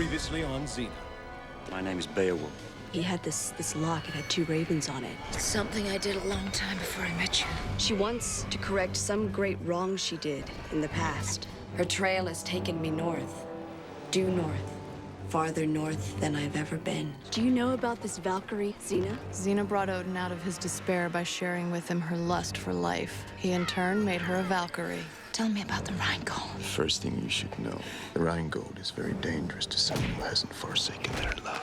Previously on Xena. My name is Beowulf. He had this lock. It had 2 ravens on it. It's something I did a long time before I met you. She wants to correct some great wrong she did in the past. Her trail has taken me north. Due north. Farther north than I've ever been. Do you know about this Valkyrie, Xena? Xena brought Odin out of his despair by sharing with him her lust for life. He, in turn, made her a Valkyrie. Tell me about the Rhinegold. First thing you should know, the Rhinegold is very dangerous to someone who hasn't forsaken their love.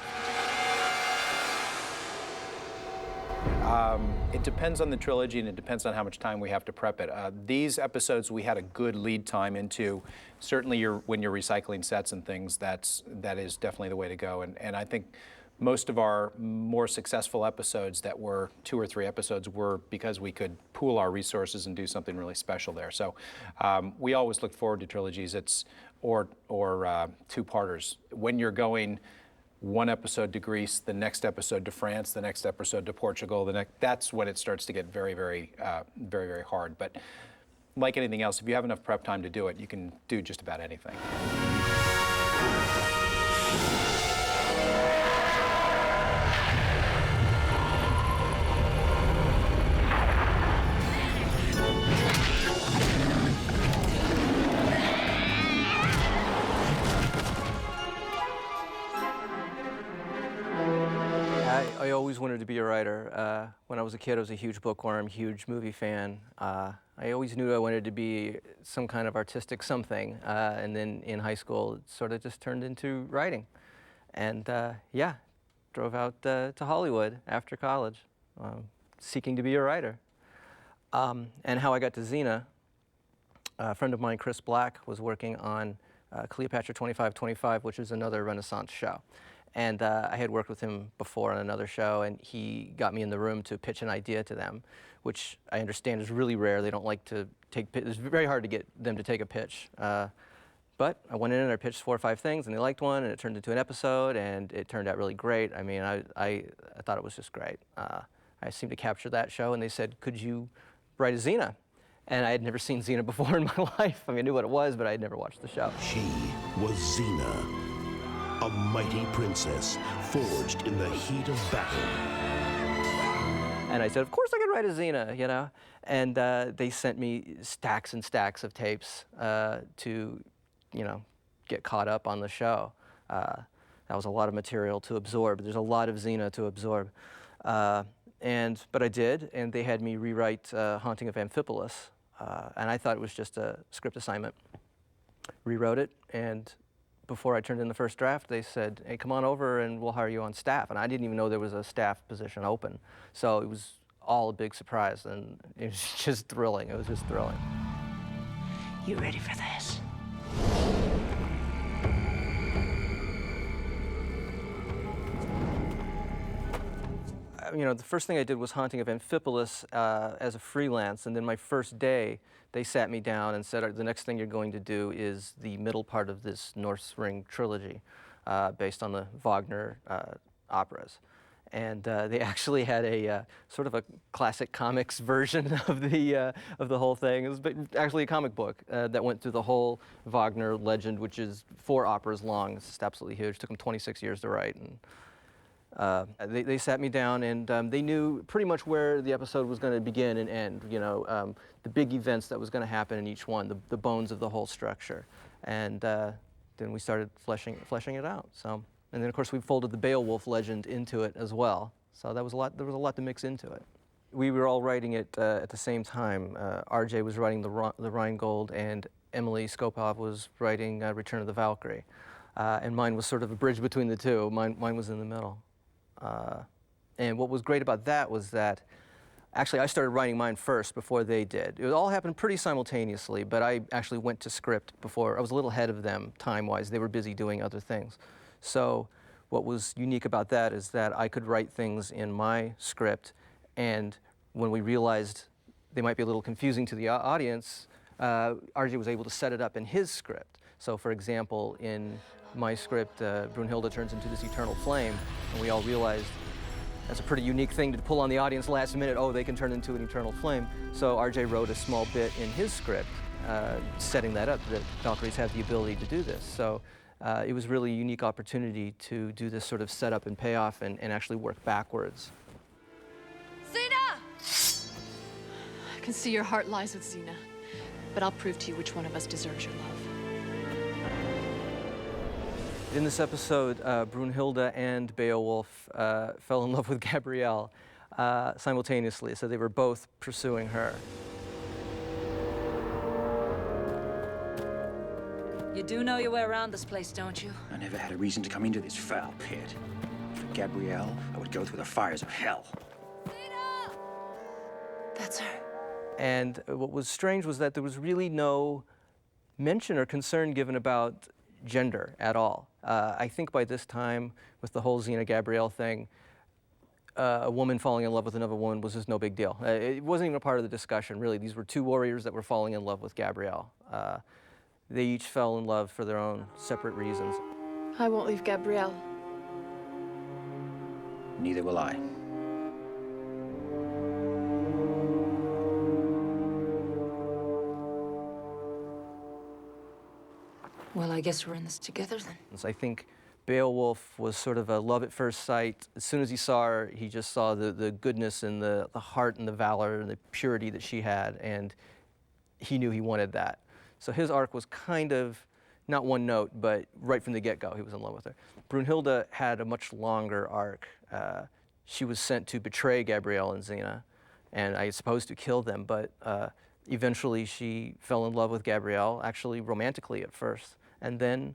It depends on the trilogy, and it depends on how much time we have to prep it. These episodes we had a good lead time into. Certainly, when you're recycling sets and things, that is definitely the way to go. And I think most of our more successful episodes that were 2 or 3 episodes were because we could pool our resources and do something really special there. So we always look forward to trilogies. Or two-parters. When you're going 1 episode to Greece, the next episode to France, the next episode to Portugal, that's when it starts to get very, very hard. But like anything else, if you have enough prep time to do it, you can do just about anything. I always wanted to be a writer. When I was a kid, I was a huge bookworm, huge movie fan. I always knew I wanted to be some kind of artistic something. And then in high school, it sort of just turned into writing. And yeah, drove out to Hollywood after college, seeking to be a writer. And how I got to Xena, a friend of mine, Chris Black, was working on Cleopatra 2525, which is another Renaissance show. And I had worked with him before on another show, and he got me in the room to pitch an idea to them, which I understand is really rare. They don't like to take it's very hard to get them to take a pitch. But I went in and I pitched 4 or 5 things, and they liked one, and it turned into an episode, and it turned out really great. I mean, I thought it was just great. I seemed to capture that show, and they said, could you write a Xena? And I had never seen Xena before in my life. I mean, I knew what it was, but I had never watched the show. She was Xena, a mighty princess forged in the heat of battle. And I said, of course I could write a Xena, you know? And they sent me stacks and stacks of tapes to, you know, get caught up on the show. That was a lot of material to absorb. There's a lot of Xena to absorb. But I did, and they had me rewrite Haunting of Amphipolis. And I thought it was just a script assignment. Rewrote it, and before I turned in the first draft, they said, hey, come on over and we'll hire you on staff. And I didn't even know there was a staff position open. So it was all a big surprise, and it was just thrilling. It was just thrilling. You ready for this? You know, the first thing I did was Haunting of Amphipolis as a freelance, and then my first day, they sat me down and said, the next thing you're going to do is the middle part of this North Ring trilogy based on the Wagner operas. And they actually had a sort of a classic comics version of the whole thing. It was actually a comic book that went through the whole Wagner legend, which is 4 operas long. It's just absolutely huge. It took them 26 years to write. And they sat me down, and they knew pretty much where the episode was going to begin and end, you know, the big events that was going to happen in each one, the bones of the whole structure. And then we started fleshing it out. So, and then, of course, we folded the Beowulf legend into it as well. So there was a lot to mix into it. We were all writing it at the same time. RJ was writing the Rhinegold, and Emily Skopov was writing Return of the Valkyrie. And mine was sort of a bridge between the two. Mine was in the middle. And what was great about that was that actually I started writing mine first before they did. It all happened pretty simultaneously, but I actually went to script before. I was a little ahead of them time-wise. They were busy doing other things. So what was unique about that is that I could write things in my script, and when we realized they might be a little confusing to the audience, RJ was able to set it up in his script. So for example, in my script, Brunhilde turns into this eternal flame, and we all realized that's a pretty unique thing to pull on the audience last minute. Oh, they can turn into an eternal flame. So RJ wrote a small bit in his script setting that up, that Valkyries have the ability to do this. So it was really a unique opportunity to do this sort of setup and payoff and actually work backwards. Xena! I can see your heart lies with Xena, but I'll prove to you which one of us deserves your love. In this episode, Brunhilde and Beowulf fell in love with Gabrielle simultaneously, so they were both pursuing her. You do know your way around this place, don't you? I never had a reason to come into this foul pit. For Gabrielle, I would go through the fires of hell. That's her. And what was strange was that there was really no mention or concern given about gender at all. I think by this time, with the whole Xena Gabrielle thing, a woman falling in love with another woman was just no big deal. It wasn't even a part of the discussion, really. These were two warriors that were falling in love with Gabrielle. They each fell in love for their own separate reasons. I won't leave Gabrielle. Neither will I. Well, I guess we're in this together then. I think Beowulf was sort of a love at first sight. As soon as he saw her, he just saw the goodness and the heart and the valor and the purity that she had, and he knew he wanted that. So his arc was kind of, not one note, but right from the get-go, he was in love with her. Brunhilde had a much longer arc. She was sent to betray Gabrielle and Xena, and I suppose to kill them, but eventually she fell in love with Gabrielle, actually romantically at first. And then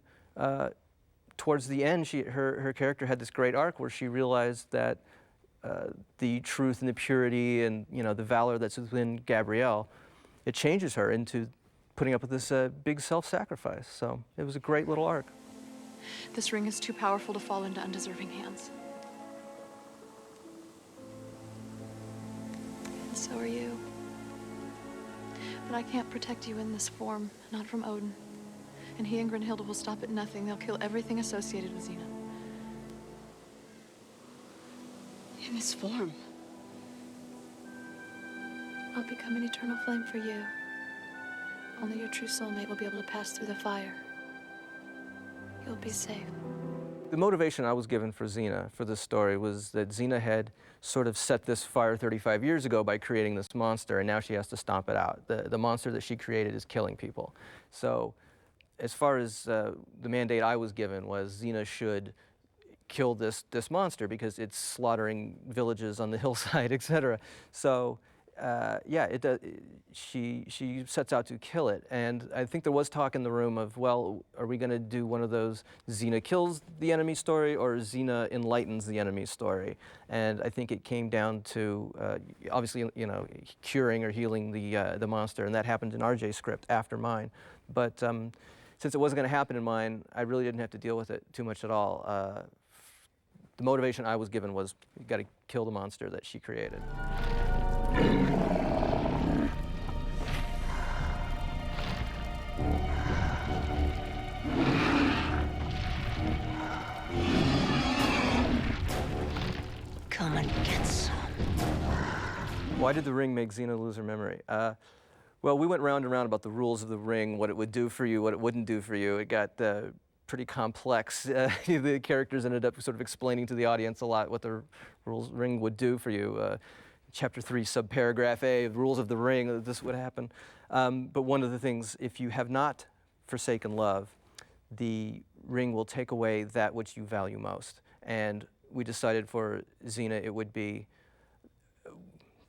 towards the end, her character had this great arc where she realized that the truth and the purity and the valor that's within Gabrielle, it changes her into putting up with this big self-sacrifice. So it was a great little arc. This ring is too powerful to fall into undeserving hands. And so are you. But I can't protect you in this form, not from Odin. And he and Brunhilde will stop at nothing. They'll kill everything associated with Xena. In this form. I'll become an eternal flame for you. Only your true soulmate will be able to pass through the fire. You'll be safe. The motivation I was given for Xena, for this story, was that Xena had sort of set this fire 35 years ago by creating this monster, and now she has to stomp it out. The monster that she created is killing people. So as far as the mandate I was given was Xena should kill this monster because it's slaughtering villages on the hillside, etc. So yeah, she sets out to kill it. And I think there was talk in the room of, well, are we going to do one of those Xena kills the enemy story or Xena enlightens the enemy story? And I think it came down to, obviously, curing or healing the monster, and that happened in RJ's script after mine. But since it wasn't going to happen in mine, I really didn't have to deal with it too much at all. The motivation I was given was, you got to kill the monster that she created. Come and get some. Why did the ring make Xena lose her memory? Well, we went round and round about the rules of the ring, what it would do for you, what it wouldn't do for you. It got pretty complex. The characters ended up sort of explaining to the audience a lot what the ring would do for you. Chapter 3, subparagraph A, the rules of the ring, this would happen. But one of the things, if you have not forsaken love, the ring will take away that which you value most. And we decided for Xena it would be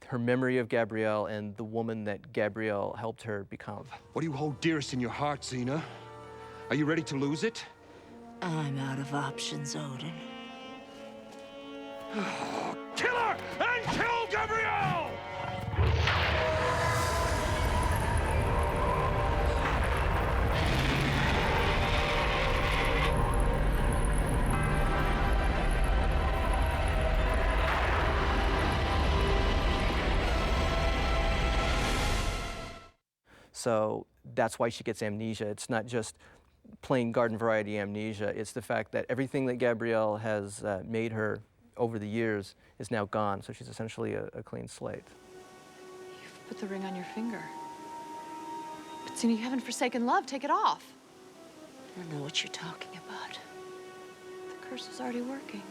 her memory of Gabrielle and the woman that Gabrielle helped her become. What do you hold dearest in your heart, Xena? Are you ready to lose it? I'm out of options, Odin. Kill her and kill Gabrielle! So that's why she gets amnesia. It's not just plain garden variety amnesia. It's the fact that everything that Gabrielle has made her over the years is now gone. So she's essentially a clean slate. You've put the ring on your finger. But Xena, you haven't forsaken love. Take it off. don't know what you're talking about. The curse was already working.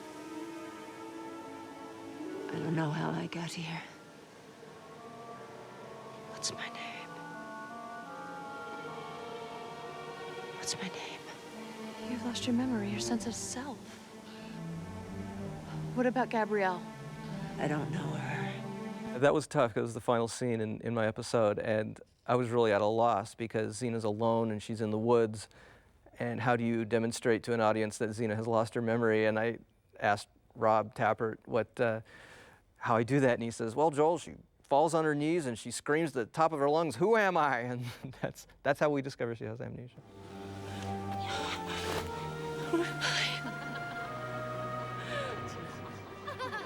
I don't know how I got here. What's my name? What's my name? You've lost your memory, your sense of self. What about Gabrielle? I don't know her. That was tough because it was the final scene in my episode, and I was really at a loss because Xena's alone and she's in the woods, and how do you demonstrate to an audience that Xena has lost her memory? And I asked Rob Tappert how I do that, and he says, well, Joel, she falls on her knees and she screams at the top of her lungs, "Who am I?" And that's how we discover she has amnesia. Who am I?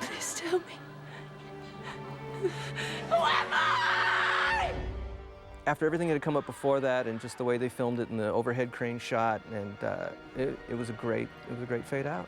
Please tell me. Who am I? After everything that had come up before that, and just the way they filmed it in the overhead crane shot, and it was a great fade out.